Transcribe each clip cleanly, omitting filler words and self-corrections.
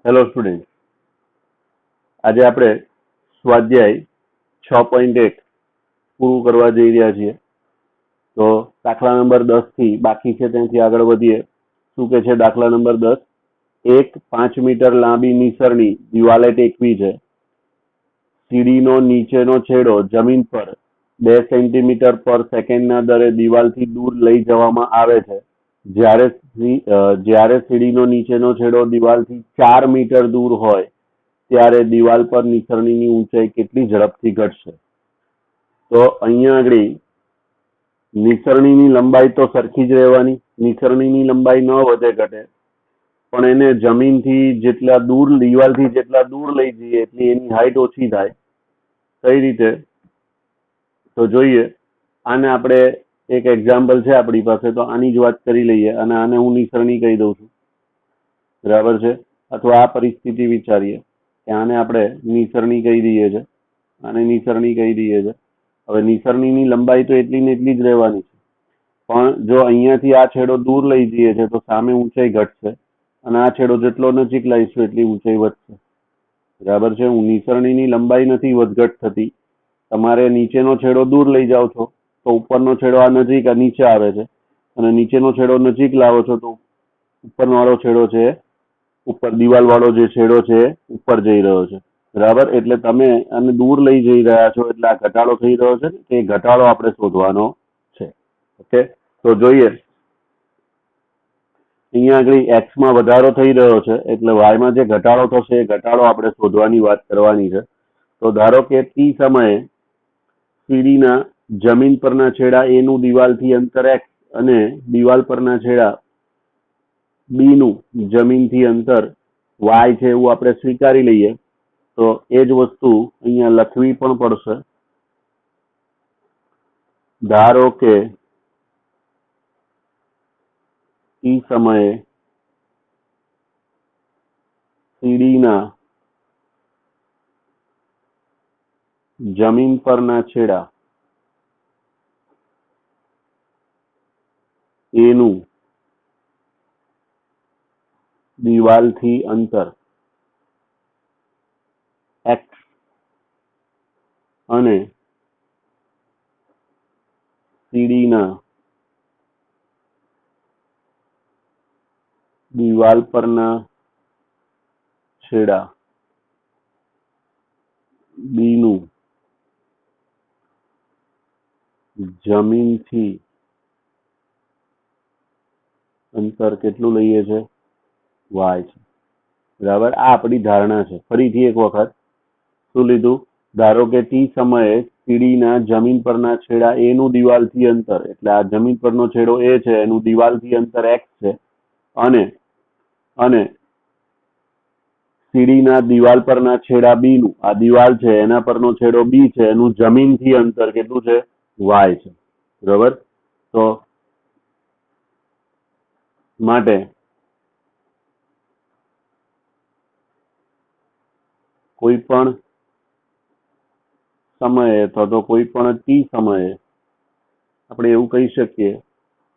Hello student, આજે આપણે સ્વાધ્યાય 6.1 પૂરું કરવા જઈ રહ્યા છીએ. તો દાખલા નંબર 10 થી બાકી છે ત્યાંથી આગળ વધીએ. શું કે છે દાખલા નંબર 10? એક 5 મીટર લાંબી નિસરણી દિવાલે ટેકવી છે. સીડીનો નીચેનો છેડો જમીન પર 2 સેન્ટીમીટર પર સેકન્ડના દરે દિવાલથી દૂર લઈ જવામાં આવે છે. જ્યારે સીડીનો નીચેનો છેડો દિવાલથી 4 મીટર દૂર હોય ત્યારે દિવાલ પર નિસરણીની ઊંચાઈ કેટલી ઝડપથી ઘટશે? તો અહીંયા આગળ નિસરણીની લંબાઈ તો સરખી જ રહેવાની. નિસરણીની લંબાઈ ન વધે ઘટે, પણ એને જમીનથી જેટલા દૂર, દિવાલથી જેટલા દૂર લઈ જઈએ એટલી એની હાઈટ ઓછી થાય. કઈ રીતે? તો જોઈએ. આને આપણે એક એક્ઝામ્પલ છે આપણી પાસે, તો આની જ વાત કરી લઈએ અને આને હું નિસરણી કહી દઉં છું. બરાબર છે? અથવા આ પરિસ્થિતિ વિચારીએ કે આને આપણે નિસરણી કહી દઈએ છે, આને નિસરણી કહી દઈએ છે. હવે નિસરણીની લંબાઈ તો એટલી ને એટલી જ રહેવાની છે, પણ જો અહીંયાથી આ છેડો દૂર લઈ જઈએ છે તો સામે ઊંચાઈ ઘટશે અને આ છેડો જેટલો નજીક લાવીશું એટલી ઊંચાઈ વધશે. બરાબર છે? હું નિસરણીની લંબાઈ નથી વધઘટ થતી. તમારે નીચેનો છેડો દૂર લઈ જાઓ છો તો ઉપરનો છેડો આ નજીક, આ નીચે આવે છે, અને નીચેનો છેડો નજીક લાવો છો તો ઉપરવાળો છેડો છે, ઉપર દિવાલ વાળો જે છેડો છે ઉપર જઈ રહ્યો છે. બરાબર? એટલે તમે આને દૂર લઈ જઈ રહ્યા છો એટલે આ ઘટાડો થઈ રહ્યો છે. એ ઘટાડો આપણે શોધવાનો છે. ઓકે, તો જોઈએ. અહીંયા આગળ x માં વધારો થઈ રહ્યો છે એટલે y માં જે ઘટાડો થશે એ ઘટાડો આપણે શોધવાની વાત કરવાની છે. તો ધારો કે t સમયે સીડીના જમીન પરના છેડા a નું દિવાલથી અંતર x અને દિવાલ પરના છેડા b નું જમીનથી અંતર y છે એવું આપણે સ્વીકારી લઈએ. તો એ જ વસ્તુ અહીંયા લખવી પણ પડશે. ધારો કે t સમયે સીડીના જમીન પરના છેડા a નું દિવાલથી અંતર x અને સીડીના દિવાલ પરના છેડા b નું જમીનથી અંતર કેટલું લઈએ છે? y છે. બરાબર? આ આપણી ધારણા છે. ફરીથી એક વખત શું લીધું? ધારો કે t સમયે સીડીના જમીન પરના છેડા a નું દિવાલથી અંતર, એટલે આ જમીન પરનો છેડો a છે એનું દિવાલથી અંતર x છે, અને સીડીના દિવાલ પરના છેડા b નું, આ દિવાલ છે એના પરનો છેડો b છે એનું જમીનથી અંતર કેટલું છે? y છે. બરાબર? તો માટે કોઈ પણ સમયે અથવા તો કોઈ પણ t સમયે આપણે એવું કહી શકીએ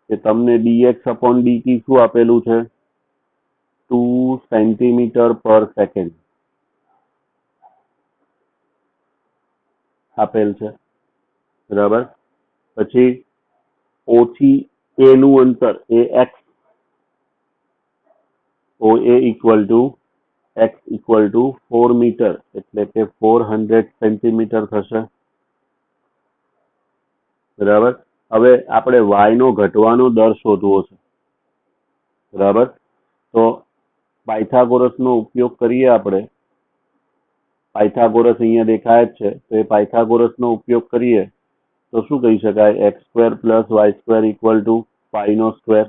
કે તમને dx/dt શું આપેલું છે? 2 સેન્ટીમીટર પર સેકન્ડ આપેલ છે. બરાબર? પછી o થી a નું અંતર એ x, OA x = 4 મીટર, એટલે કે 400 સેન્ટીમીટર થશે. બરાબર? હવે આપણે y નો ઘટવાનો દર શોધવો છે. બરાબર? તો પાયથાગોરસનો ઉપયોગ કરીએ આપણે. પાયથાગોરસ અહીંયા દેખાય જ છે, તો એ પાયથાગોરસનો ઉપયોગ કરીએ તો શું કહી શકાય? x² + y² = π².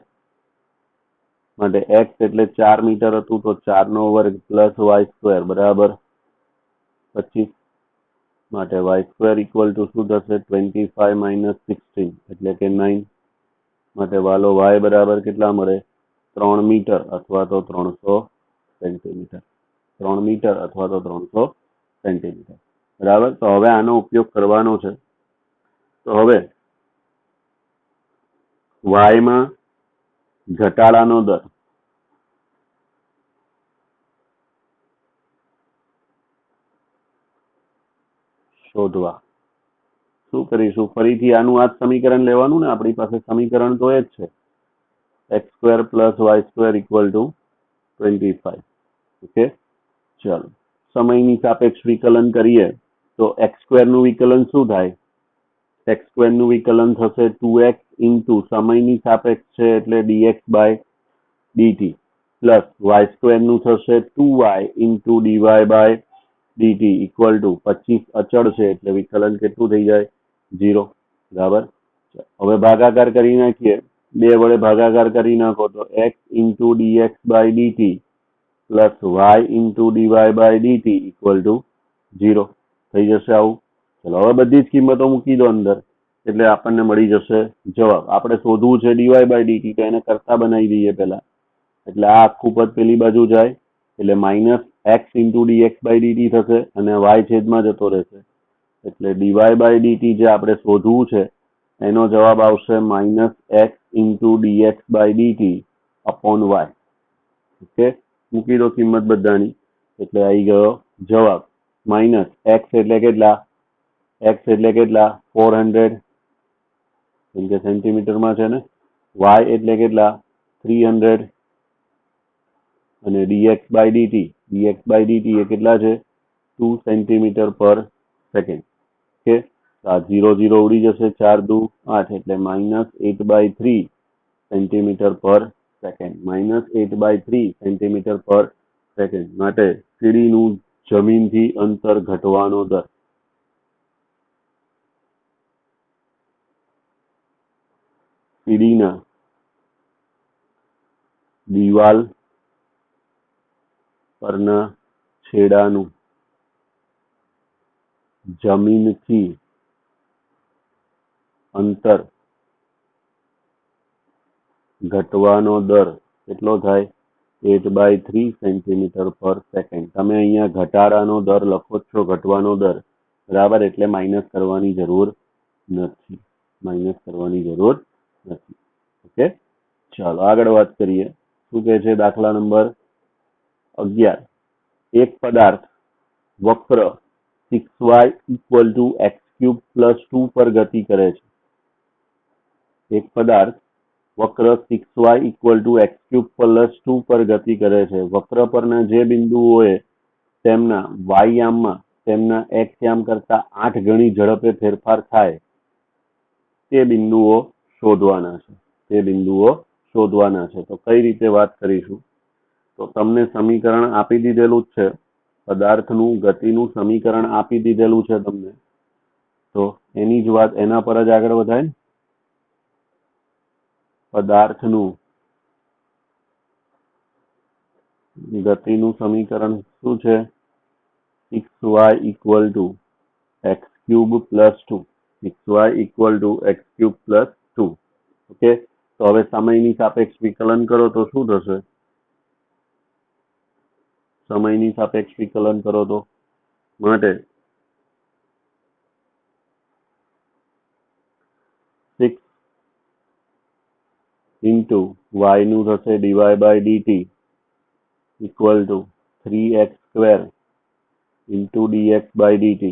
માટે x એટલે 4 મીટર હતું તો 4² + y² બરાબર 25. માટે y² શું થશે? 25 - 16 એટલે કે 9. માટે વાલો y બરાબર કેટલા મળે? 3 મીટર અથવા તો 300 સેન્ટીમીટર. 3 મીટર અથવા તો 300 સેન્ટીમીટર. બરાબર? તો હવે આનો ઉપયોગ કરવાનો છે. તો હવે y માં ઘટાડાનો દર શોધવા. શું કરીશું? ફરીથી આનું આ જ સમીકરણ લેવાનું ને, આપણી પાસે સમીકરણ તો એ જ છે, x² + y² = 25. ઓકે, ચાલો સમયની સાપેક્ષ વિકલન કરીએ તો x² નું વિકલન શું થાય? x² નું વિકલન થશે 2x ઇન્ટુ સમયની સાપેક્ષ છે એટલે dx/dt પ્લસ y² નું થશે 2y into dy/dt equal to 25 અચળ છે એટલે વિકલન કેટલું થઈ જાય? 0. બરાબર. હવે ભાગાકાર કરી નાખીએ, 2 વડે ભાગાકાર કરી નાખો તો x into dx/dt plus y into dy/dt equal to 0 થઈ જશે આવું. ચલો હવે બધી જ કિંમતો મૂકી દો અંદર એટલે આપણને મળી જશે જવાબ. આપણે શોધવું છે dy/dt તો એને કરતા બનાવી દઈએ પહેલા, એટલે આ આખું પદ પેલી બાજુ જાય એટલે માઇનસ x ઇન્ટુ dx/dt થશે અને y છેદમાં જતો રહેશે એટલે dy/dt જે આપણે શોધવું છે એનો જવાબ આવશે minus x into dx/dt upon y. Okay, મૂકી દો કિંમત બધાની એટલે આવી ગયો જવાબ. માઇનસ x એટલે કેટલા? x એટલે કેટલા? 400 કેમ કે સેન્ટીમીટરમાં છે ને. y એટલે કેટલા? 300 અને dx/dt એ કેટલા છે? 2 cm/s. ઓકે, આ 0 0 ઉડી જશે, 4 દુ 8 એટલે -8/3 cm/s. -8/3 cm/s. માટે સીડીનું જમીનથી અંતર ઘટવાનો દર. સીડીના દિવાલ પરના છેડાનું જમીનથી અંતર ઘટવાનો દર કેટલો થાય? 8/3 cm/s. તમે અહીંયા ઘટાડાનો દર લખો છો, ઘટવાનો દર, બરાબર, એટલે માઇનસ કરવાની જરૂર નથી. ઓકે, ચાલો આગળ વાત કરીએ. શું કહે છે દાખલા નંબર 11? એક પદાર્થ વક્ર 6y = x³ + 2 પર ગતિ કરે છે. એક પદાર્થ વક્ર 6y = x³ + 2 પર ગતિ કરે છે. વક્ર પરના જે બિંદુઓએ તેમના y યામમાં તેમના x યામ કરતા 8 ગણી ઝડપે ફેરફાર થાય તે બિંદુઓ શોધવાના છે. તો કઈ રીતે વાત કરીશું? તો તમને સમીકરણ આપી દીધેલું જ છે, પદાર્થનું ગતિનું સમીકરણ આપી દીધેલું છે તમને, તો એની જ વાત એના પર જ આગળ વધાય ને. પદાર્થનું ગતિનું સમીકરણ શું છે? 6y = x³ + 2. 6y = x³ + 2. Okay, તો હવે સમયની સાપેક્ષ વિકલન કરો તો શું થશે? સમયની સાપેક્ષ વિકલન કરો તો માટે 6 ઇન્ટુ y નું થશે dy/dt = 3x² into dx/dt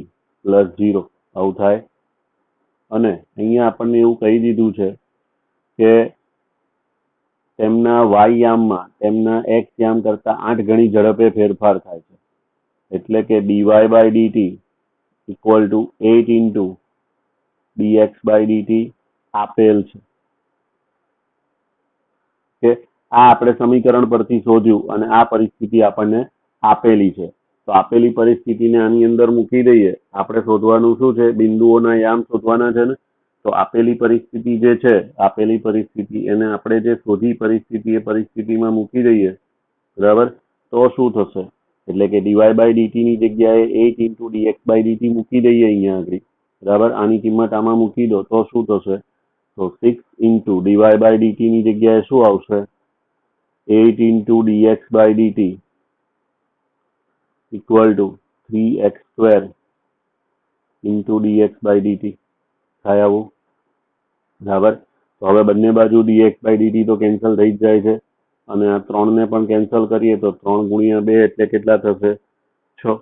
plus 0 આવું થાય. અને અહીંયા આપણને એવું કહી દીધું છે કે તેમના y યામમાં તેમના x યામ કરતા 8 ગણી ઝડપે ફેરફાર થાય છે એટલે કે dy/dt = 8 ઇન્ટુ dx/dt આપેલ છે. કે આ આપણે સમીકરણ પરથી શોધ્યું અને આ પરિસ્થિતિ આપણને આપેલી છે. તો આપેલી પરિસ્થિતિને આની અંદર મૂકી દઈએ. આપણે શોધવાનું શું છે? બિંદુઓના યામ શોધવાના છે ને. તો આપેલી પરિસ્થિતિ જે છે, આપેલી પરિસ્થિતિ એને આપણે જે શોધી પરિસ્થિતિ એ પરિસ્થિતિમાં મૂકી દઈએ, બરાબર, તો શું થશે? એટલે કે dy/dt ની જગ્યાએ 8 ઇન્ટુ dx/dt મૂકી દઈએ અહીંયા આગળ, બરાબર. આની કિંમત આમાં મૂકી દો તો શું થશે? તો 6 ઇન્ટુ dy/dt ની જગ્યાએ શું આવશે? 8 into dx/dt = 3x² into dx/dt થાય આવું, બરાબર. તો હવે બંને બાજુ dx/dt તો કેન્સલ થઈ જ જાય છે અને આ 3 ને પણ કેન્સલ કરીએ તો 3 × 2 એટલે કેટલા થશે? 6,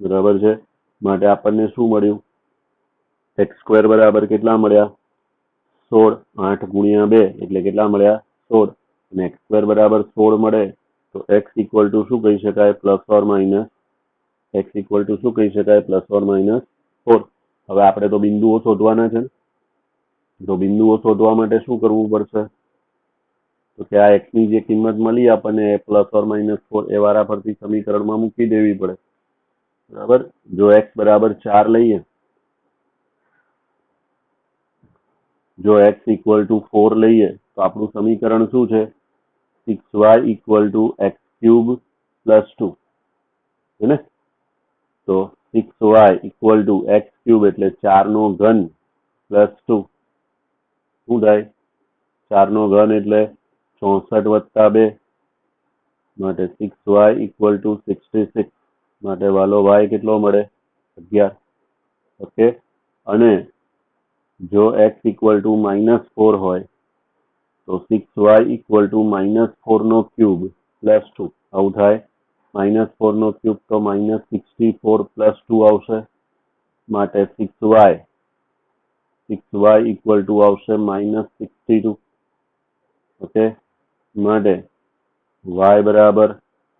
બરાબર છે. માટે આપણને શું મળ્યું? x સ્ક્વેર બરાબર કેટલા મળ્યા? 16. 8 ગુણ્યા 2 એટલે કેટલા મળ્યા? 16. અને x સ્ક્વેર બરાબર 16 મળે તો x ઇક્વલ ટુ શું કહી શકાય? Plus or minus x equal two શું કહી શકાય? Plus or minus 4. હવે આપણે તો બિંદુઓ શોધવાના છે, તો બિંદુઓ શોધવા માટે શું કરવું પડશે? તો કે આ x ની જે કિંમત મળી આપણને પ્લસ ઓર માઇનસ 4 એ વારાફરતી સમીકરણમાં મૂકી દેવી પડે. બરાબર. જો x બરાબર 4 લઈએ, જો x ઇક્વલ ટુ 4 લઈએ તો આપણું સમીકરણ શું છે? 6y equal two x cube plus 2 છે ને? તો 6y equal two x cube એટલે 4 નો ઘન પ્લસ 2 શું થાય? 4 નો ઘન એટલે 64 વત્તા 2 માટે 6y ઇક્વલ ટુ 66 માટે વાલો y કેટલો મળે? 11. ઓકે. અને જો x ઇક્વલ ટુ -4 હોય તો 6y ઇક્વલ ટુ -4 નો ક્યુબ પ્લસ 2 આવું થાય. -4 નો ક્યુબ તો -64 પ્લસ 2 આવશે માટે 6y ઇક્વલ ટુ આવશે -62. ઓકે. માટે y બરાબર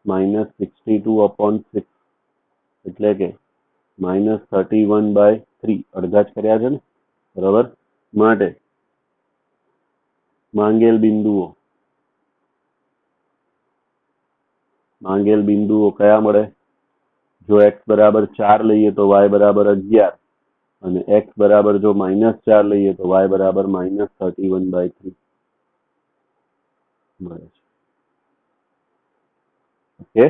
-62/6 એટલે કે -31/3. અડધા જ કર્યા છે ને? બરાબર. માટે માંગેલ બિંદુઓ કયા મળે? જો x બરાબર 4 લઈએ તો y બરાબર 11 અને x બરાબર જો -4 લઈએ તો y બરાબર -31/3 મળે છે. ઓકે.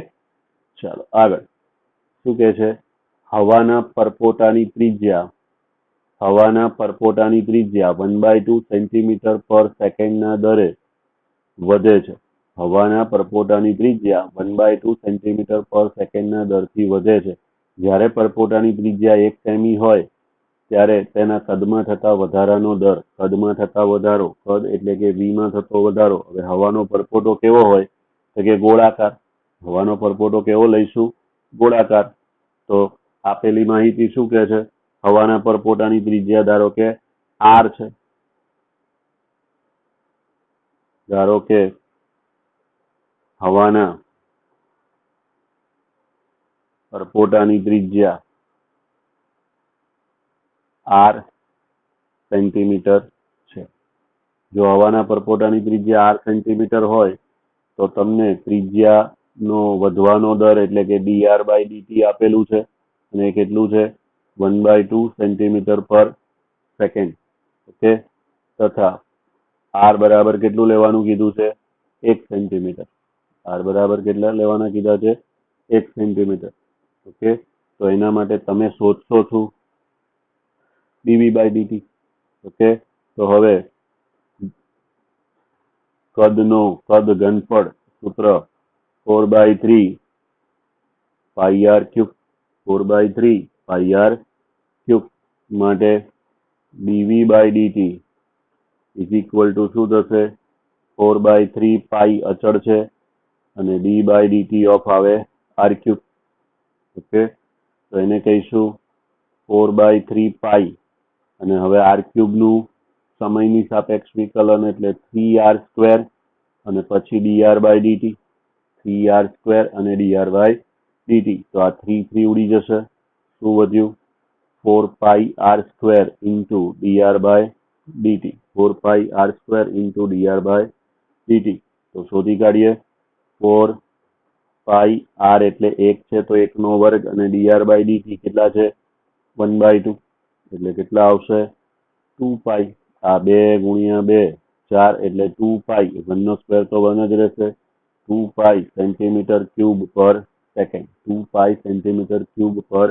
ચાલો આગળ શું કહે છે? હવાના પરપોટાની ત્રિજ્યા 1/2 સેન્ટીમીટર પર સેકન્ડના દરે વધે છે. હવાના પરપોટાની ત્રિજ્યા 1/2 સેન્ટીમીટર પર સેકન્ડના દરથી વધે છે. જ્યારે પરપોટાની ત્રિજ્યા 1 સેમી હોય ત્યારે તેના કદમાં થતા વધારાનો દર. કદમાં થતા વધારો, કદ એટલે કે v માં થતો વધારો. હવે હવાનો પરપોટો કેવો હોય? તો કે ગોળાકાર. હવાનો પરપોટો કેવો લઈશું? ગોળાકાર. તો આપેલી માહિતી શું કહે છે? હવાના પરપોટાની ત્રિજ્યા ધારો કે r છે. ધારો કે હવાના પરપોટાની ત્રિજ્યા r સેન્ટીમીટર છે. જો હવાના પરપોટાની ત્રિજ્યા r સેન્ટીમીટર હોય તો તમને ત્રિજ્યાનો વધવાનો દર એટલે કે dr/dt આપેલું છે અને એ કેટલું છે? 1/2 સેન્ટીમીટર પર સેકન્ડ. ઓકે. તથા r બરાબર કેટલું લેવાનું કીધું છે? 1 સેન્ટીમીટર. r બરાબર કેટલા લેવાના કીધા છે? 1 સેન્ટીમીટર. ઓકે. તો એના માટે તમે શોધશો શું? dv/dt. ઓકે. તો હવે કદ ઘનફળ સૂત્ર 4/3 પાઈ r ક્યુબ. 4/3 પાઈ r ક્યુબ માટે dv/dt ઇઝ ઇક્વલ ટુ શું થશે? 4/3 પાઈ અચળ છે અને d/dt ઓફ આવે r ક્યુબ. ઓકે. તો એને કહીશું 4/3 પાઈ અને હવે r ક્યુબ નું સમયની સાપેક્ષ વિકલન એટલે 3r² અને પછી dr/dt. 3r² અને dr/dt. તો આ 3 ઉડી જશે. શું વધ્યું? 4πr² into dr/dt. 4πr² into dr/dt. તો શોધી કાઢીએ. 4πr એટલે 1 છે તો 1 નો વર્ગ અને dr/dt કેટલા છે? 1/2 એટલે કેટલા આવશે? 2π. આ 2 ગુણ્યા 2 4 એટલે 2π. 1 નો સ્ક્વેર તો 1 જ રહેશે. 2π સેન્ટીમીટર ક્યુબ પર સેકન્ડ. 2π સેન્ટીમીટર ક્યુબ પર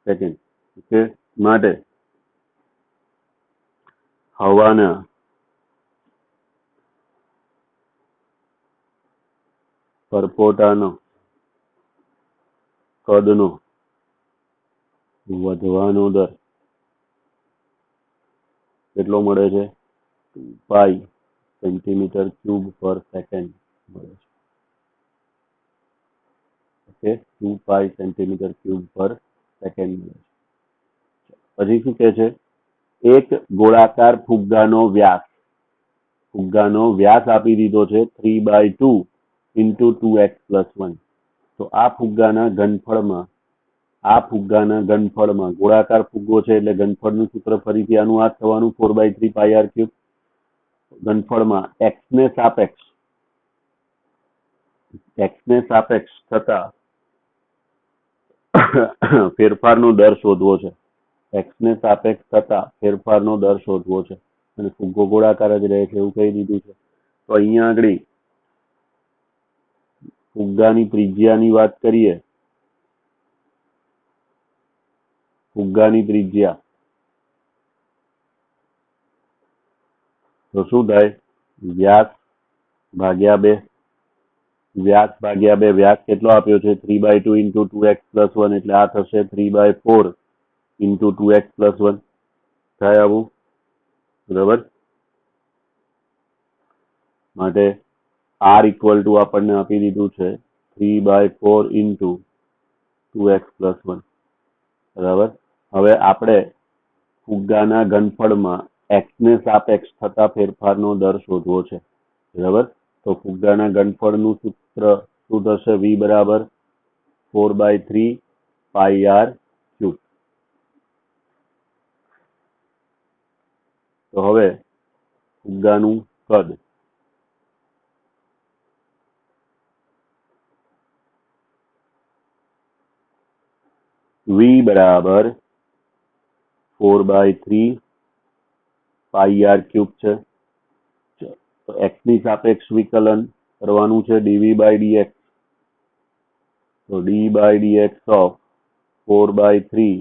સેકન્ડ. ઓકે. માટે હવાના પરપોટાનો કદનો વધવાનો દર કેટલો મળે છે? 2π સેન્ટીમીટર ક્યુબ પર સેકન્ડ મળે છે. ઓકે. 2π સેન્ટીમીટર ક્યુબ પર સેકન્ડ મળે છે. પછી શું કહે છે, એક ગોળાકાર ફુગ્ગાનો વ્યાસ આપી દીધો છે 3/2 into 2x+1. તો આ ફુગ્ગાના ઘનફળમાં ગોળાકાર ફુગ્ગો છે એટલે ઘનફળનું સૂત્ર ફરીથી આનું આ થવાનું 4/3 πr3. ઘનફળમાં x ને સાપેક્ષ થતા ફેરફારનો દર શોધવો છે. x ને સાપેક્ષ થતા ફેરફારનો દર શોધવો છે અને ફુગ્ગો ગોળાકાર જ રહે છે એવું કહી દીધું છે. તો અહીંયા આગળ ફુગ્ગાની ત્રિજ્યાની વાત કરીએ. ફુગ્ગાની ત્રિજ્યા તો શું થાય, વ્યાસ ભાગ્યા 2. વ્યાસ કેટલો આપ્યો છે 3/2 into 2x+1 એટલે આ થશે 3/4 into 2x+1 થાય આવું, બરાબર. માટે r equal to આપણને આપી દીધું છે 3/4 into 2x+1, બરાબર. હવે આપણે ફુગ્ગાના ઘનફળમાં x ને સાપેક્ષ થતા ફેરફારનો દર શોધવો છે, બરાબર. તો ફુગ્ગાના ઘનફળનું સૂત્ર શું થશે, v બરાબર 4/3 πr3. તો હવે ફુગ્ગાનું કદ v બરાબર 4/3 πr3 છે. તો x ની સાપેક્ષ વિકલન કરવાનું છે dv/dx. તો d/dx of 4/3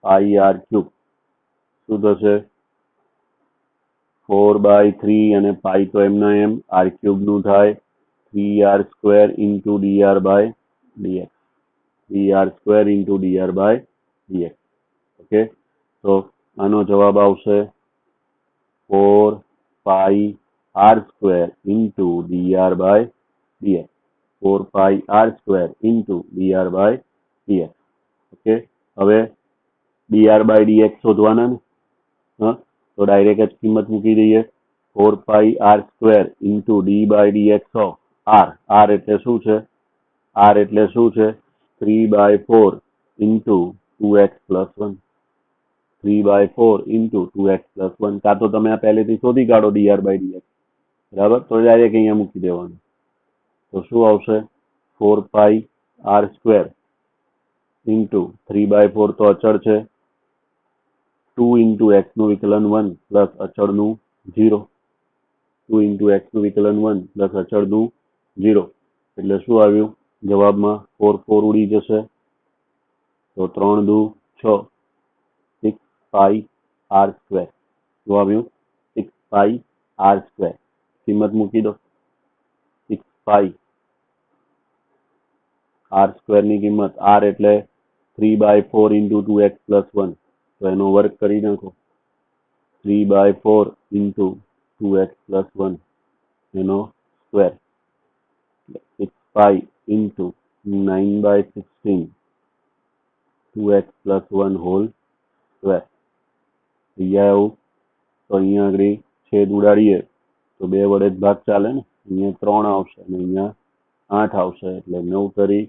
πr3 શું થશે, 4/3 અને પાઈ તો એમના એમ, r³ નું થાય 3r² into dr/dx. 3r² into dr/dx. Okay, તો આનો જવાબ આવશે 4πr² into dr/dx. 4πr² into dr/dx. Okay, હવે dr/dx શોધવાના ને, તો ડાયરેક્ટ જ કિંમત મૂકી દઈએ. 4πr² into d/dx of r એટલે શું છે, 3/4 into 2x+1. 3/4 into 2x+1. કાં તો તમે આ પહેલેથી શોધી કાઢો dr/dx, બરાબર, તો ડાયરેક્ટ અહીંયા મૂકી દેવાનું. તો શું આવશે 4πr² into 3/4 તો અચળ છે, 2 into x નું વિકલન 1 પ્લસ અચળનું 0. 2 into x નું વિકલન 1 પ્લસ અચળનું 0 એટલે શું આવ્યું જવાબમાં, 4 ઉડી જશે તો 3 દુ 6, 6πr². શું આવ્યું 6πr². કિંમત મૂકી દો, 6πr² ની કિંમત, r એટલે 3/4 into 2x+1, તો એનો વર્ગ કરી નાખો. 3/4 into 2x+1 એનો square, 6π into 9/16 2x+1 whole square. અહીંયા આવું તો અહીંયા આગળ છેદ ઉડાડીએ તો 2 વડે જ ભાગ ચાલે ને, અહીંયા 3 આવશે અને અહીંયા 8 આવશે એટલે 9 તરી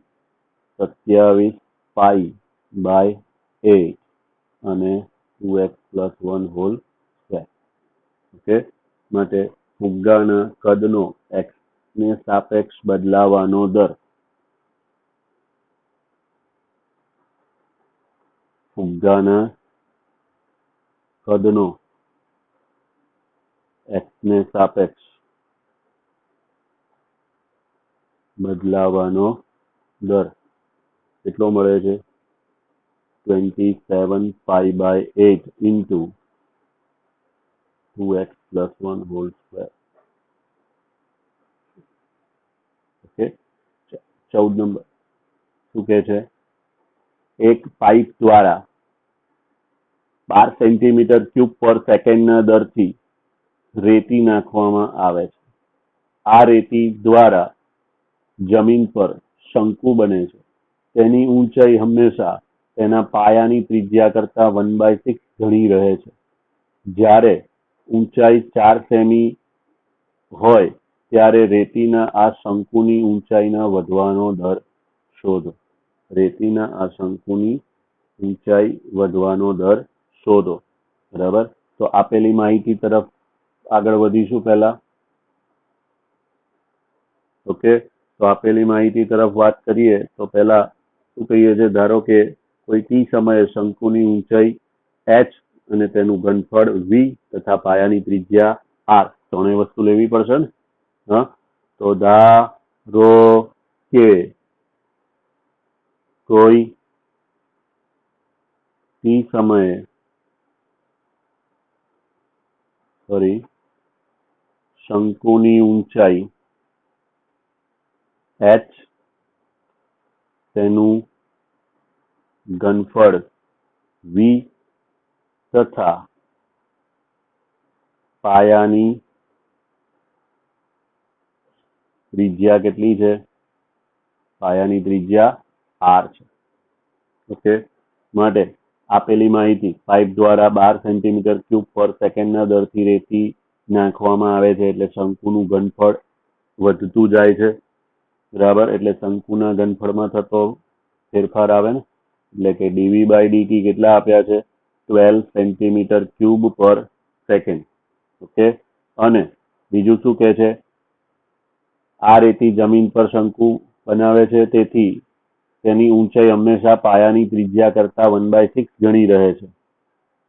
27π/8 અને 2x+1 હોલ સ્ક્વેર. ઓકે, માટે ફુગ્ગાના કદનો x ને સાપેક્ષ બદલાવાનો દર, ફુગ્ગાના કદનો x ને સાપેક્ષ બદલાવાનો દર કેટલો મળે છે, 27π/8 into 2x+1 whole square. Okay, 14 number શું કહે છે, એક પાઇપ દ્વારા 12 cm³ પર સેકન્ડના દરથી રેતી નાખવામાં આવે છે. આ રેતી દ્વારા જમીન પર શંકુ બને છે. તેની ઊંચાઈ હંમેશા તેના પાયાની ત્રિજ્યા કરતા 1/6 ઘણી રહે છે. જ્યારે ઊંચાઈ 4 સેમી હોય ત્યારે રેતીના આ શંકુની ઊંચાઈના વધવાનો દર શોધો. રેતીના આ શંકુની ઊંચાઈ વધવાનો દર શોધો. બરાબર, તો આપેલી માહિતી તરફ આગળ વધીશું પહેલા. ઓકે, તો આપેલી માહિતી તરફ વાત કરીએ તો પહેલા શું કહીએ છે, ધારો કે કોઈ ટી સમયે શંકુની ઊંચાઈ h અને તેનું ઘનફળ v તથા પાયાની ત્રિજ્યા r, ત્રણેય વસ્તુ લેવી પડશે ને. હા, તો ધારો કે કોઈ ટી સમયે શંકુની ઊંચાઈ h, તેનું ઘનફળ v તથા પાયાની ત્રિજ્યા કેટલી છે? પાયાની ત્રિજ્યા r છે. ઓકે, માટે આપેલી માહિતી પાઇપ દ્વારા 12 સેન્ટીમીટર ક્યુબ પર સેકન્ડના દરથી રેતી નાખવામાં આવે છે એટલે શંકુનું ઘનફળ વધતું જાય છે. બરાબર, એટલે શંકુના ઘનફળમાં થતો ફેરફાર આવે ને, એટલે કે dv/dt કેટલા આપ્યા છે? 12 સેન્ટીમીટર ક્યુબ પર સેકન્ડ. ઓકે, અને બીજું શું કહે છે? આ રેતી જમીન પર શંકુ બનાવે છે, તેથી તેની ઊંચાઈ હંમેશા પાયાની ત્રિજ્યા કરતા 1/6 ગણી રહે છે.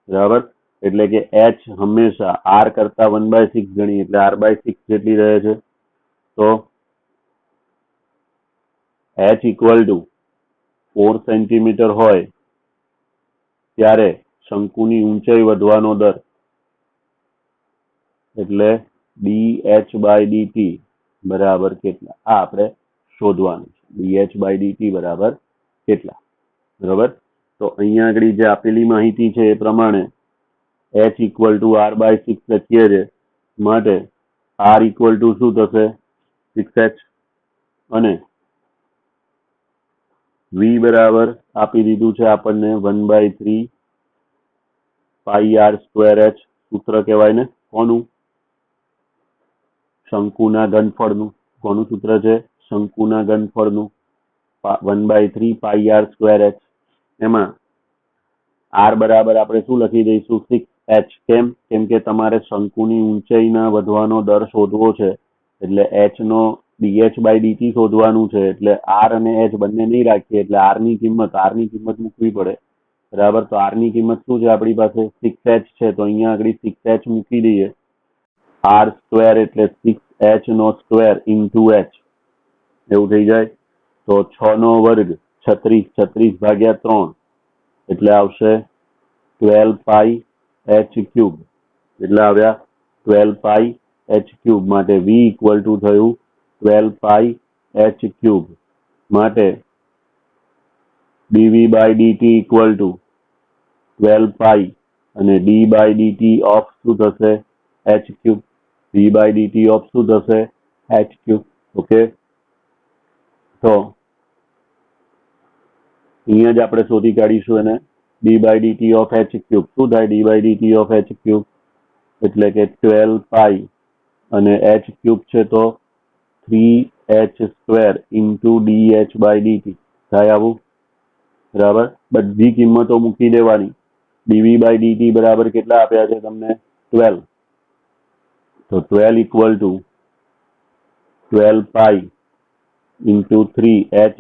બરાબર, એટલે કે h હંમેશા r કરતા 1/6 ગણી, એટલે r/6 જેટલી રહે છે. તો h = 4 સેન્ટીમીટર હોય ત્યારે શંકુની ઊંચાઈ વધવાનો દર એટલે dh/dt બરાબર કેટલા? આ આપણે શોધવાનું છે. dh/dt બરાબર કેટલા? બરાબર, તો અહીંયા આગળ જે આપેલી માહિતી છે એ પ્રમાણે h = r/6 લખીએ છે, માટે r = શું થશે? 6h, અને v બરાબર આપી દીધું છે આપણને 1/3 πr²h. સૂત્ર કહેવાય ને કોનું? શંકુના ઘનફળનું. કોનું સૂત્ર છે? શંકુના ઘનફળનું. 1/3 πr²h. એમાં r બરાબર આપણે શું લખી દઈશું? 6h. કેમ કે તમારે શંકુની ઊંચાઈના વધવાનો દર શોધવો છે, એટલે h નો dh/dt શોધવાનું છે, એટલે r અને h બંને નહીં રાખીએ, એટલે r ની કિંમત મૂકવી પડે. બરાબર, તો r ની કિંમત શું છે આપણી પાસે? 6h છે, તો અહીંયા આગળ 6h મૂકી દઈએ. r² એટલે 6h² into h, એવું થઈ જાય. તો 6 નો વર્ગ 36/3 એટલે આવશે 12πh³. એટલા આવ્યા 12πh³. માટે v = થયું 12πh³. માટે dv/dt = 12π અને d/dt of શું થશે? h³. d/dt of શું થશે? h³. ઓકે, તો અહીંયા જ આપણે શોધી કાઢીશું એને. d/dt of h³. શું થાય d/dt of h³? એટલે કે 12π અને h³ છે તો 3h² into dh/dt થાય આવું. બરાબર, બધી કિંમતો મૂકી દેવાની. dv/dt બરાબર કેટલા આપ્યા છે તમને? 12. તો 12 = 12π into 3h².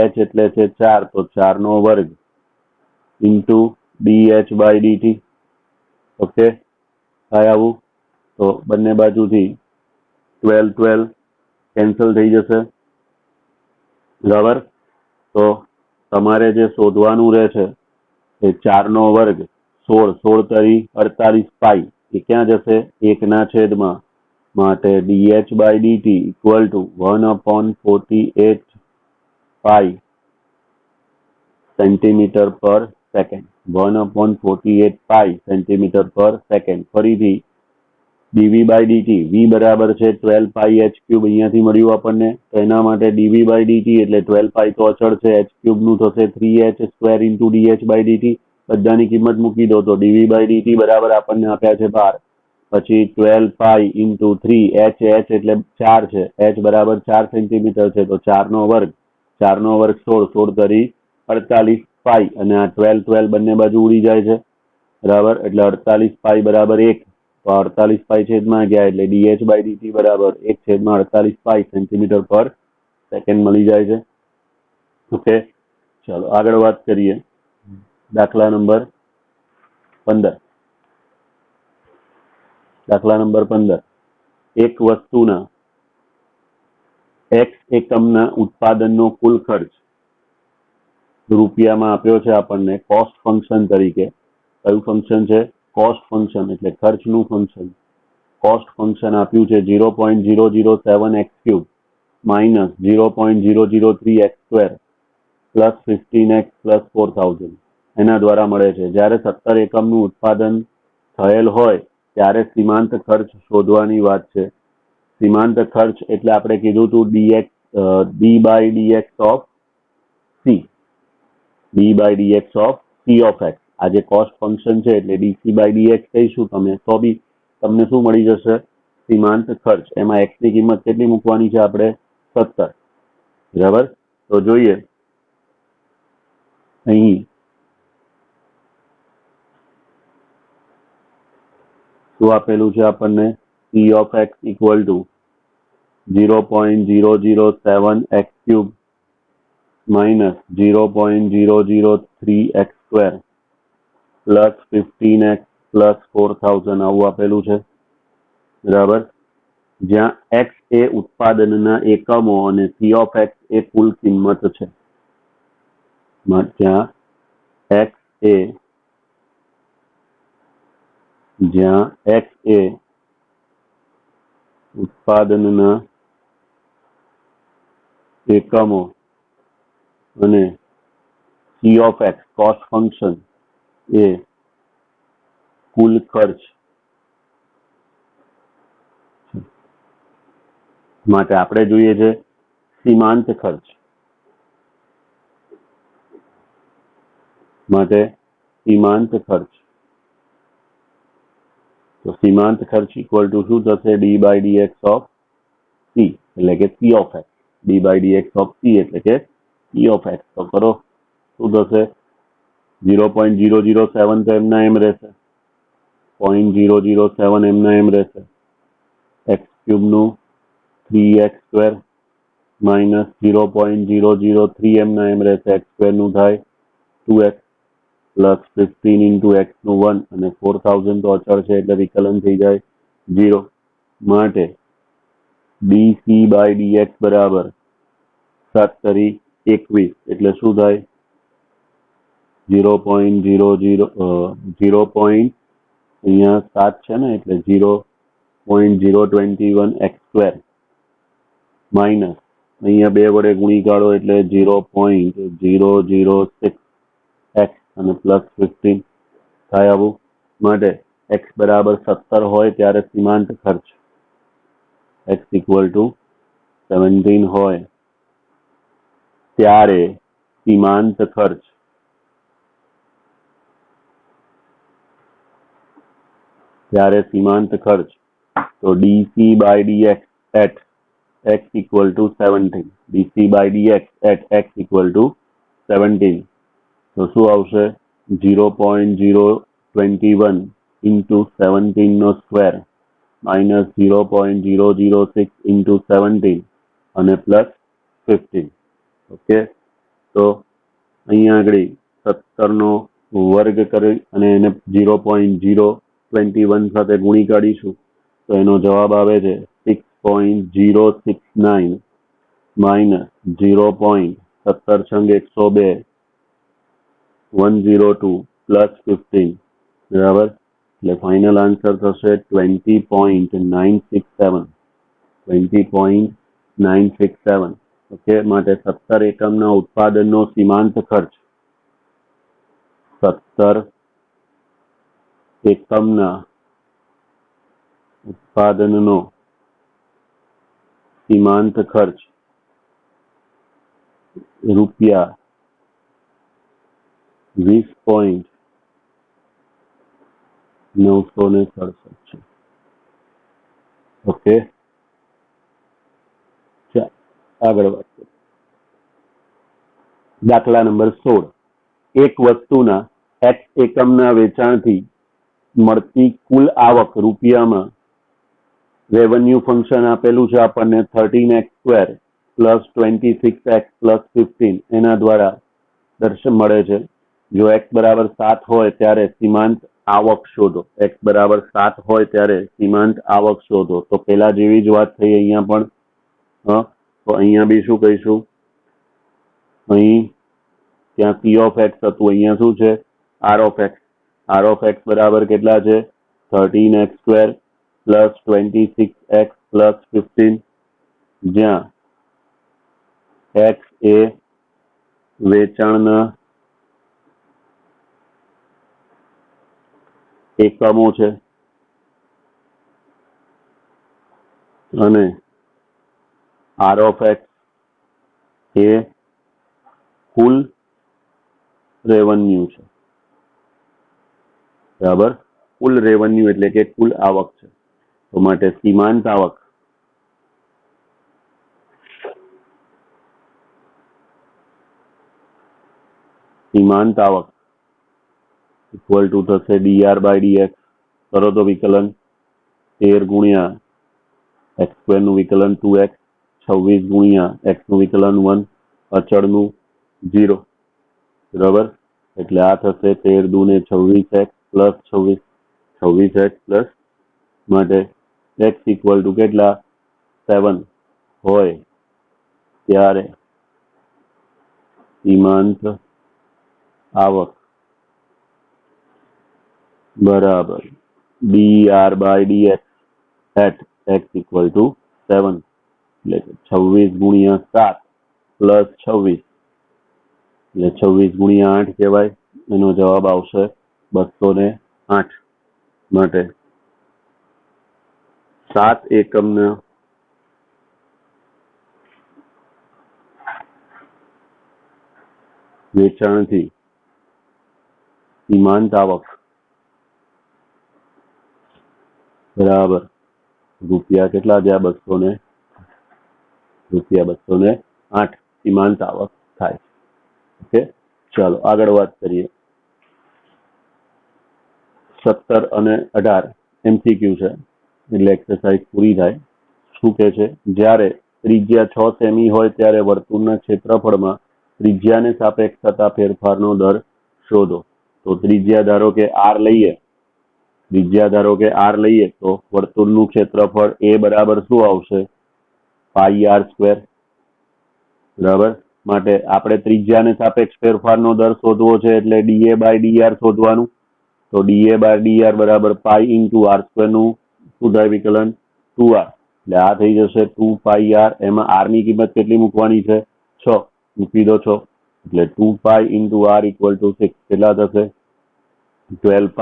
h એટલે છે 4, તો 4 નો વર્ગ into dh/dt. ઓકે, થાય આવું. તો બંને બાજુથી 12 કેન્સલ થઈ જશે. બરાબર, તો તમારે જે શોધવાનું રહે છે એ 4 નો વર્ગ 16 48π, એ ક્યાં જશે? 1/, માટે dh/dt = 1/48π cm/s. 1/48π cm/s. ફરીથી ડીવી બાય ડીટી વી બરાબર છે 12 પાઈ એચ ક્યુબ અહીંયાથી મળ્યું આપણને, તો એના માટે ડીવી બાય ડીટી એટલે 12 પાઈ તો અચળ છે, એચ ક્યુબ નું થશે 3h square into d h by d t, બધાની કિંમત મૂકી દો તો ડીવી બાય ડીટી બરાબર આપણને આપ્યા છે 12, પછી 12 પાઈ ઇન્ટુ 3 એચ એટલે 4 છે, એચ બરાબર 4 સેન્ટીમીટર છે તો 4 નો વર્ગ 16 16 તરી 48 પાઈ, અને આ 12 12 બંને બાજુ ઉડી જાય છે બરાબર, એટલે 48 પાઈ બરાબર 1, તો 48 પાઈ છેદમાં ગયા એટલે ડીએચ બાય ડીટી બરાબર 1/48 પાઈ સેન્ટીમીટર પર સેકન્ડ મળી જાય છે. ઓકે, ચાલો આગળ વાત કરીએ. દાખલા નંબર 15. દાખલા નંબર 15, એક વસ્તુના x એકમના ઉત્પાદનનો કુલ ખર્ચ રૂપિયામાં આપ્યો છે આપણને કોસ્ટ ફંક્શન તરીકે. કયું ફંક્શન છે? કોસ્ટ ફંક્શન, એટલે ખર્ચનું ફંક્શન. કોસ્ટ ફંક્શન આપ્યું છે 0.007x³ minus 0.003x² plus 15x plus 4000 એના દ્વારા મળે છે. જ્યારે 17 એકમનું ઉત્પાદન થયેલ હોય ત્યારે સીમાંત ખર્ચ શોધવાની વાત છે. સીમાંત ખર્ચ એટલે આપણે કીધું હતું d by d x of c, d by d x of c of x. આ જે કોસ્ટ ફંક્શન છે એટલે ડીસી બાય ડીએક્સ કહીશું તમે તો બી તમને શું મળી જશે? સીમાંત ખર્ચ. એમાં એક્સ ની કિંમત કેટલી મૂકવાની છે આપણે? 17, બરાબર. તો જોઈએ અહીં શું આપેલું છે આપણને? C of x equal to 0.007x³ minus 0.003x² plus 15x plus 4000 આવું આપેલું છે બરાબર, જ્યાં x એ ઉત્પાદનના એકમો અને સી ઓફ એક્સ એ કુલ કિંમત છે. જ્યાં x એ ઉત્પાદનના એકમો અને C of X cost function એ કુલ ખર્ચ માટે આપણે જોઈએ છે સીમાંત ખર્ચ. માટે સીમાંત ખર્ચ, તો સીમાંત ખર્ચ ઇક્વલ ટુ શું થશે? D by d x of C એટલે કે C of x. D by d x of C એટલે કે સી ઓફ એક્સ. તો કરો શું થશે? 0.007 તો એમના એમ રહેશે, 0.007 એમના એમ રહેશે, x³ નું 3x² માઇનસ 0.003 એમના એમ રહેશે, x² નું થાય 2x પ્લસ 15 ઇન્ટુ x નું 1 અને 4000 તો અચળ છે એટલે વિકલન થઈ જાય 0. માટે ડીસી બાય ડીએક્સ બરાબર 7 તરી 21 એટલે શું થાય? 0.00 અહીંયા 7 છે ને એટલે 0.021x² માઇનસ અહીંયા 2 વડે ગુણી કાઢો એટલે 0.006x અને પ્લસ 15 થાય આવું. માટે x બરાબર 17 હોય ત્યારે સીમાંત ખર્ચ x ઇક્વલ ટુ 17 હોય ત્યારે સીમાંત ખર્ચ તો d c by d x at x equal to 17, d c by d x at x equal to 17 તો શું આવશે? 0.021 ઇન્ટુ 17 નો સ્ક્વેર માઇનસ 0.006 ઇન્ટુ 17 અને પ્લસ 15. ઓકે, તો અહીંયા આગળ 17 નો વર્ગ કરી અને એને 0.021 સાથે ગુણી કાઢીશું તો એનો જવાબ આવે છે 6.069 માઇનસ 0.17 છંગ 102 102 પ્લસ 15 બરાબર, એટલે ફાઇનલ આન્સર થશે 20.967. 20.967. ઓકે, માટે 17 એકમના ઉત્પાદનનો સીમાંત ખર્ચ 17 એકમના ઉત્પાદનનો સીમાંત ખર્ચ ₹20,967 છે. ઓકે, આગળ વાત કરીએ. દાખલા નંબર 16. એક વસ્તુના X એકમના વેચાણથી મળતી કુલ આવક રૂપિયામાં રેવન્યુ ફંક્શન આપેલું છે આપણને 13x² પ્લસ 26x પ્લસ 15 એના દ્વારા મળે છે. જો x બરાબર 7 હોય ત્યારે સીમાંત આવક શોધો. x બરાબર 7 હોય ત્યારે સીમાંત આવક શોધો. તો પેલા જેવી જ વાત થઈ અહીંયા પણ. તો અહીંયા બી શું કહીશું, અહીં ત્યાં p of x હતું, અહીંયા શું છે r of x. r of x બરાબર કેટલા છે 13x² પ્લસ 26x પ્લસ 15, જ્યાં x એ વેચાણના એકમો છે અને r of x A cool revenue છે. બરાબર, કુલ રેવન્યુ એટલે કે કુલ આવક છે. તો માટે સીમાંત આવક ઇક્વલ ટુ થશે dr/dx. કરો તો વિકલન 13 ગુણ્યા x² નું વિકલન 2x, 26 ગુણ્યા x નું વિકલન 1, અચળનું 0. બરાબર, એટલે આ થશે 13 દુ ને 26x પ્લસ 26x પ્લસ માટે x ઇક્વલ ટુ કેટલા 7 હોય ત્યારે સીમાંત આવક બરાબર dr/dx at x equal two 7, એટલે 26 ગુણ્યા 7 પ્લસ 26 એટલે 26 ગુણ્યા 8 કહેવાય. એનો જવાબ આવશે 208. માટે 7 એકમના વેચાણથી સીમાંત આવક બરાબર રૂપિયા કેટલા થયા 208 સીમાંત આવક થાય. ઓકે, ચાલો આગળ વાત કરીએ. 17 અને 18 MCQ છે, એટલે એક્સરસાઇઝ પૂરી થાય. શું કે છે, જ્યારે ત્રિજ્યા 6 સેમી હોય ત્યારે વર્તુળના ક્ષેત્રફળમાં ત્રિજ્યાને સાપેક્ષ થતા ફેરફારનો દર શોધો. તો ત્રિજ્યા ધારો કે r લઈએ તો વર્તુળનું ક્ષેત્રફળ એ બરાબર શું આવશે πr². બરાબર, માટે આપણે ત્રિજ્યાને સાપેક્ષ ફેરફારનો દર શોધવો છે એટલે dA/dr શોધવાનું. તો dA/dr બરાબર π into r² નું શું થાય વિકલન 2r, એટલે આ થઈ જશે 2πr. એમાં r ની કિંમત કેટલી મૂકવાની છે 6, મૂકી દો 6, એટલે 2π into r equal to 6 કેટલા થશે 12π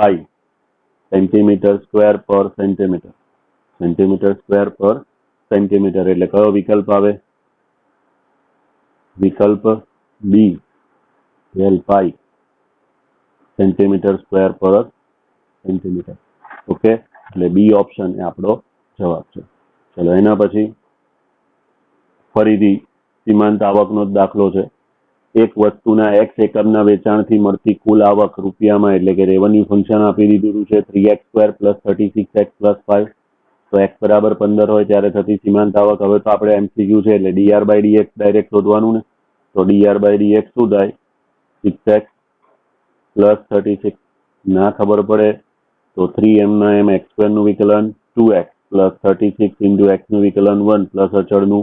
સેન્ટીમીટર સ્ક્વેર પર સેન્ટીમીટર. એટલે કયો વિકલ્પ આવે વિકલ્પ બી 12π સેન્ટીમીટર સ્ક્વેર પર સેન્ટીમીટર. ઓકે, એટલે બી ઓપ્શન એ આપણો જવાબ છે. ચલો એના પછી ફરીથી સીમાંત આવકનો જ દાખલો છે. એક વસ્તુના x એકમના વેચાણથી મળતી કુલ આવક રૂપિયામાં, એટલે કે રેવન્યુ ફંક્શન આપી દીધું છે 3x² પ્લસ 36x પ્લસ 5. તો x બરાબર 15 હોય ત્યારે થતી સીમાંત આવક. હવે તો આપણે MCQ છે એટલે dr/dx ડાયરેક્ટ શોધવાનું ને. તો dr/dx શું થાય 6x પ્લસ 36. ના ખબર પડે તો 3m ના m x² નું વિકલન 2x પ્લસ 36 into x નું વિકલન 1 પ્લસ અચળનું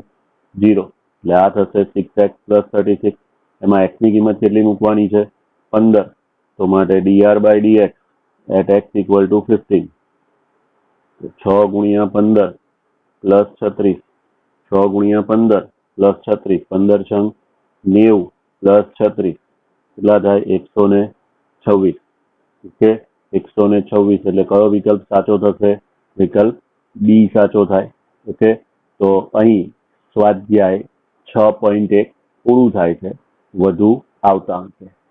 0, એટલે આ થશે 6x પ્લસ 36. એમાં x ની કિંમત કેટલી મૂકવાની છે 15. તો માટે dr/dx at x equal to 15. 6 ગુણ્યા 15 પ્લસ 36, 6 ગુણ્યા 15 પ્લસ 36, 15 છંગ 90 પ્લસ 36 કેટલા થાય 126. ઓકે, 126 એટલે કયો વિકલ્પ સાચો થશે વિકલ્પ બી સાચો થાય. ઓકે, તો અહીં સ્વાધ્યાય 6.1 પૂરું થાય છે. વધુ આવતા અંકે.